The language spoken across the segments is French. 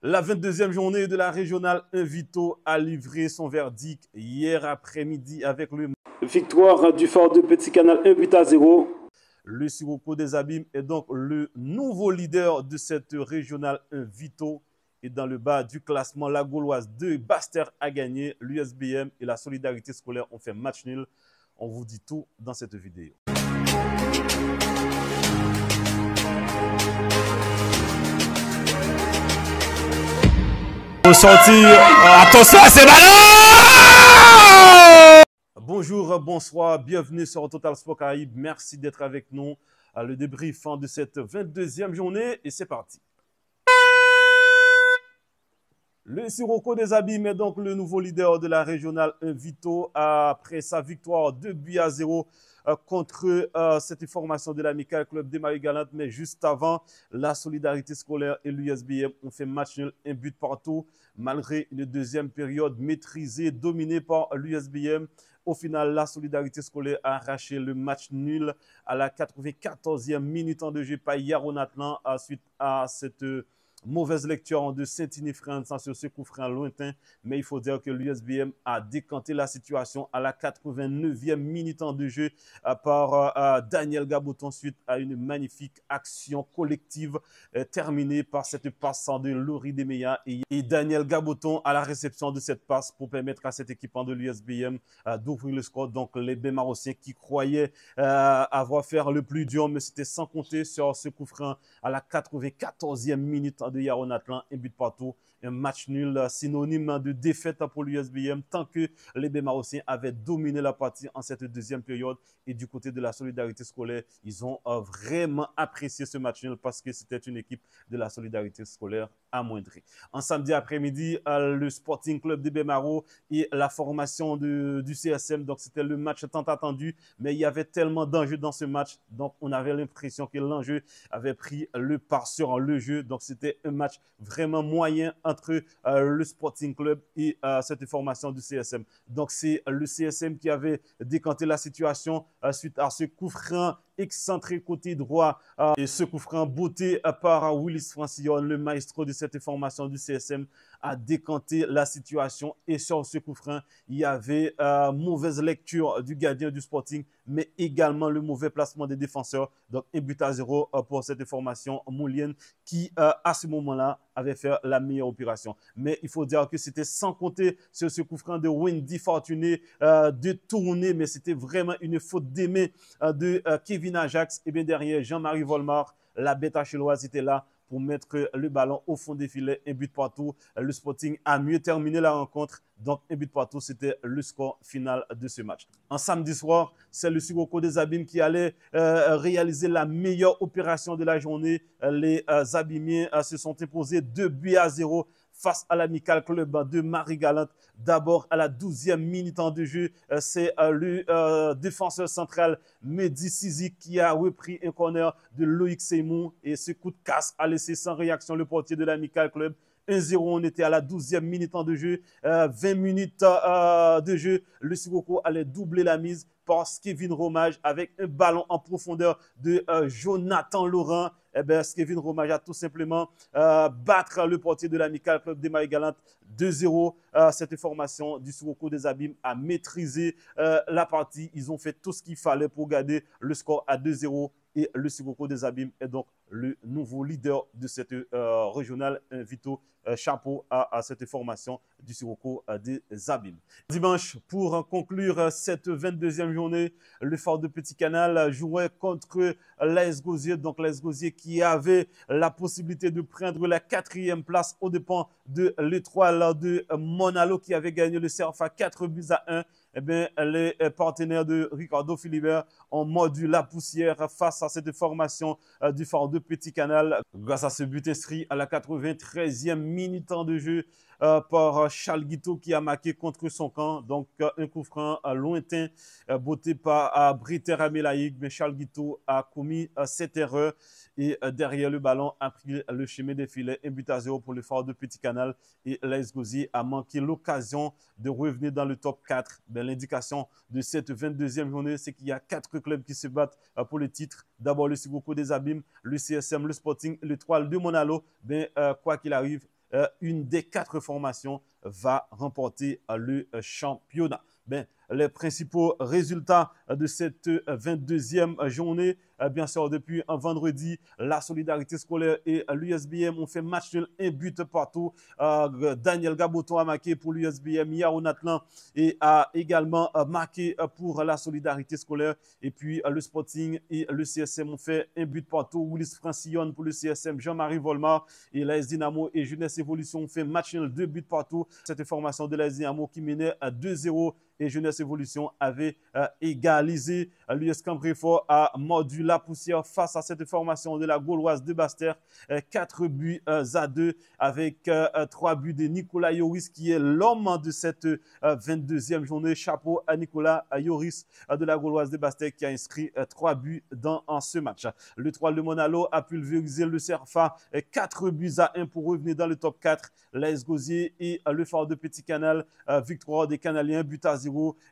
La 22e journée de la régionale 1 Vito a livré son verdict hier après-midi avec le victoire du Fort de Petit Canal 1-0. Le Sirocco des Abîmes est donc le nouveau leader de cette régionale 1 Vito. Et dans le bas du classement, la Gauloise de Basse-Terre a gagné. L'USBM et la Solidarité Scolaire ont fait match nul. On vous dit tout dans cette vidéo. Sortir. Attention à ces ballons! Bonjour, bonsoir, bienvenue sur Total Sport Caraïbes. Merci d'être avec nous à le débrief de cette 22e journée et c'est parti. Le Sirocco des Abîmes est donc le nouveau leader de la régionale 1 Vito après sa victoire 2-0 contre cette formation de l'Amical Club des Marie-Galante. Mais juste avant, la Solidarité Scolaire et l'USBM ont fait match nul, un but partout, malgré une deuxième période maîtrisée, dominée par l'USBM. Au final, la Solidarité Scolaire a arraché le match nul à la 94e minute en de jeu par Yaron Atlan suite à cette mauvaise lecture de Saint-Inifrance sur ce coup franc lointain, mais il faut dire que l'USBM a décanté la situation à la 89e minute de jeu par Daniel Gaboton suite à une magnifique action collective terminée par cette passe de Laurie Demeya et Daniel Gaboton à la réception de cette passe pour permettre à cette équipement de l'USBM d'ouvrir le score. Donc les Bémarossiens qui croyaient avoir fait le plus dur, mais c'était sans compter sur ce coup franc à la 94e minute de Yaron Atlan, un but partout, un match nul synonyme de défaite pour l'USBM tant que les Bémarossiens avaient dominé la partie en cette deuxième période. Et du côté de la Solidarité Scolaire, ils ont vraiment apprécié ce match nul parce que c'était une équipe de la Solidarité Scolaire amoindrie. En samedi après-midi, le Sporting Club de Bémaro et la formation du CSM, donc c'était le match tant attendu, mais il y avait tellement d'enjeux dans ce match, donc on avait l'impression que l'enjeu avait pris le pas sur le jeu, donc c'était un match vraiment moyen entre le Sporting Club et cette formation du CSM. Donc c'est le CSM qui avait décanté la situation suite à ce coup franc excentré côté droit et ce coup franc botté par Willis Francillon, le maestro de cette formation du CSM, a décanté la situation. Et sur ce coup franc, il y avait mauvaise lecture du gardien du Sporting, mais également le mauvais placement des défenseurs. Donc 1-0 pour cette formation moulienne qui, à ce moment-là, avait fait la meilleure opération. Mais il faut dire que c'était sans compter sur ce coup franc de Wendy Fortuné de tourner, mais c'était vraiment une faute d'aimé de Kevin Ajax. Et bien derrière, Jean-Marie Volmar, la bête achelloise, était là pour mettre le ballon au fond des filets, un but partout. Le Sporting a mieux terminé la rencontre, donc un but partout, c'était le score final de ce match. En samedi soir, c'est le Sirocco des Abîmes qui allait réaliser la meilleure opération de la journée. Les Abîmiens se sont imposés 2-0 face à l'Amical Club de Marie-Galante. D'abord, à la 12e minute de jeu, c'est le défenseur central Mehdi Sizik qui a repris un corner de Loïc Seymour et ce coup de casse a laissé sans réaction le portier de l'Amical Club. 1-0, on était à la 12e minute de jeu, 20 minutes de jeu, le Sirocco allait doubler la mise par Kevin Romage avec un ballon en profondeur de Jonathan Laurent. Eh bien, Kevin Romage a tout simplement battre le portier de l'Amical Club des Marie-Galante 2-0. Cette formation du Sirocco des Abîmes a maîtrisé la partie. Ils ont fait tout ce qu'il fallait pour garder le score à 2-0. Et le Sirocco des Abîmes est donc le nouveau leader de cette régionale Vito. Chapeau à cette formation du Sirocco des Abîmes. Dimanche, pour conclure cette 22e journée, le Fort de Petit Canal jouait contre l'AS Gosier. Donc l'AS Gosier qui avait la possibilité de prendre la 4e place aux dépens de l'étoile de Monalo qui avait gagné le CRFA 4-1. Eh bien, les partenaires de Ricardo Philibert ont mordu la poussière face à cette formation du Fort de Petit Canal. Grâce à ce but inscrit à la 93e minute de jeu par Charles Guiteau qui a marqué contre son camp. Donc, un coup franc lointain botté par Briter Amelaïk. Mais Charles Guiteau a commis cette erreur et derrière le ballon a pris le chemin des filets. 1-0 pour le Fort de Petit Canal et l'AS Gosier a manqué l'occasion de revenir dans le top 4. L'indication de cette 22e journée, c'est qu'il y a 4 clubs qui se battent pour le titre. D'abord le Sirocco des Abîmes, le CSM, le Sporting, l'étoile de Monalo. Quoi qu'il arrive, une des 4 formations va remporter le championnat. Ben, les principaux résultats de cette 22e journée, bien sûr, depuis un vendredi, la Solidarité Scolaire et l'USBM ont fait match nul, un but partout. Daniel Gaboton a marqué pour l'USBM, Yaron Atlan et a également marqué pour la Solidarité Scolaire. Et puis le Sporting et le CSM ont fait un but partout. Willis Francillon pour le CSM, Jean-Marie Volmar et l'AS Dynamo et Jeunesse Évolution ont fait match nul, 2 buts partout. Cette formation de l'AS Dynamo qui menait à 2-0 et Jeunesse Évolution avait égalisé. L'US Cambréfort a mordu la poussière face à cette formation de la Gauloise de Basse-Terre. 4 buts à 2 avec 3 buts de Nicolas Yoris qui est l'homme de cette 22e journée. Chapeau à Nicolas Yoris de la Gauloise de Basse-Terre qui a inscrit 3 buts dans ce match. Le 3 de Monalo a pulvérisé le Cerfa 4 buts à 1 pour revenir dans le top 4. L'AS Gosier et le Phare de Petit Canal, victoire des Canaliens, but à 0.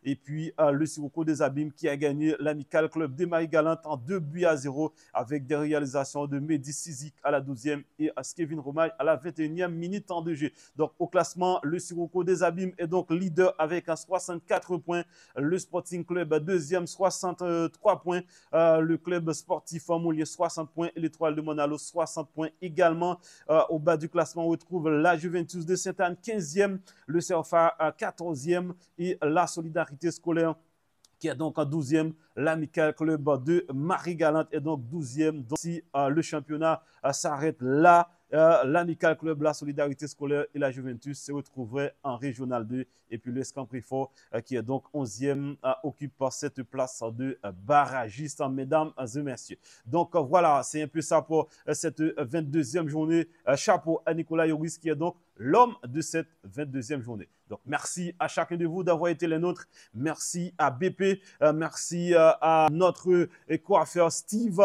Et puis le Sirocco des Abîmes qui a gagné l'Amical Club des Marie-Galante en 2 buts à 0 avec des réalisations de Mehdi Sizik à la 12e et Kevin Romaille à la 21e minute en 2G. Donc au classement, le Sirocco des Abîmes est donc leader avec 64 points. Le Sporting Club deuxième, 63 points. Le club sportif Montlier 60 points et l'Étoile de Monalo 60 points également. Au bas du classement, on retrouve la Juventus de Sainte-Anne 15e, le CFA 14e et la Solidarité Scolaire qui est donc en 12e. L'Amical Club de Marie-Galante est donc 12e. Donc, si le championnat s'arrête là, l'Amical Club, la Solidarité Scolaire et la Juventus se retrouveraient en Régional 2. Et puis le Scampréfort, qui est donc 11e, occupe cette place de barragiste, mesdames et messieurs. Donc voilà, c'est un peu ça pour cette 22e journée. Chapeau à Nicolas Yoris, qui est donc l'homme de cette 22e journée. Donc merci à chacun de vous d'avoir été les nôtres. Merci à BP, merci à notre coiffeur Steve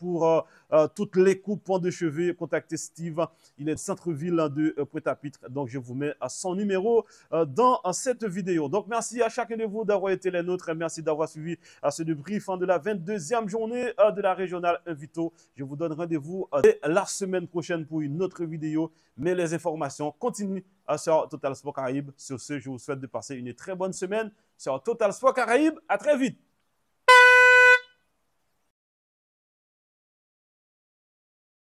pour toutes les coupes de cheveux. Contactez Steve, il est centre-ville de Pointe-à-Pitre. Donc je vous mets son numéro dans cette vidéo. Donc merci à chacun de vous d'avoir été les nôtres. Merci d'avoir suivi ce débrief de la 22e journée de la régionale Invito. Je vous donne rendez-vous la semaine prochaine pour une autre vidéo. Mais les informations continuent sur Total Sport Caraïbes. Sur ce, je vous souhaite de passer une très bonne semaine sur Total Sport Caraïbes. À très vite.